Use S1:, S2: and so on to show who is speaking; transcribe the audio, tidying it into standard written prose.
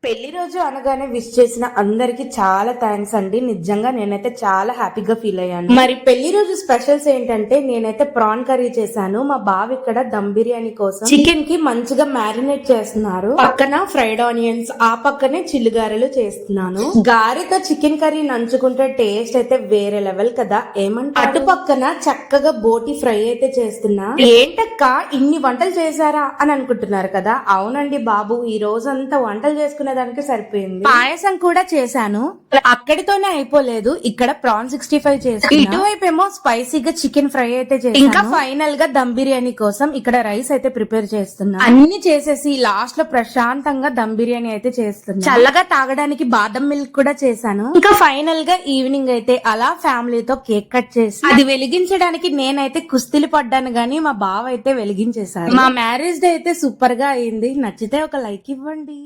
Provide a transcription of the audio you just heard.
S1: పెళ్లి రోజు అనగానే విష్ చేసిన అందరికి చాలా థ్యాంక్స్ అండి. నిజంగా నేనైతే చాలా హ్యాపీగా ఫీల్ అయ్యాను. మరి పెళ్లి రోజు స్పెషల్స్ ఏంటంటే నేనైతే ప్రాన్ కర్రీ చేశాను. మా బావ ఇక్కడ దమ్ బిర్యానీ కోసం చికెన్ కి మంచిగా మ్యారినేట్ చేస్తున్నారు. పక్కన ఫ్రైడ్ ఆనియన్స్, ఆ పక్కనే చిల్లుగారెలు చేస్తున్నాను. గారెతో చికెన్ కర్రీ నంచుకుంటే టేస్ట్ అయితే వేరే లెవెల్ కదా ఏమంటారు. అటు పక్కన చక్కగా బోటి ఫ్రై అయితే చేస్తున్నా. ఏంటక్క ఇన్ని వంటలు చేశారా అని అనుకుంటున్నారు కదా. అవునండి బాబు, ఈ రోజంతా వంటలు చేసుకునే దానికి సరిపోయింది. పాయసం కూడా చేశాను. అక్కడితోనే అయిపోలేదు, ఇక్కడ ప్రాన్ 65 చేశాను. ఇటువైపు ఏమో స్పైసీగా చికెన్ ఫ్రై అయితే చేశాను. ఇంకా ఫైనల్ గా దమ్ బిర్యానీ కోసం ఇక్కడ రైస్ అయితే ప్రిపేర్ చేస్తున్నా. అన్ని చేసేసి లాస్ట్ లో ప్రశాంతంగా దమ్ బిర్యానీ అయితే చేస్తున్నా. చల్లగా తాగడానికి బాదం మిల్క్ కూడా చేశాను. ఇంకా ఫైనల్ గా ఈవినింగ్ అయితే అలా ఫ్యామిలీతో కేక్ కట్ చేసి అది వెలిగించడానికి నేనైతే కుస్తీలు పడ్డాను గానీ మా బావ అయితే వెలిగించేశారు. మా మ్యారేజ్ డే అయితే సూపర్ గా అయింది. నచ్చితే ఒక లైక్ ఇవ్వండి.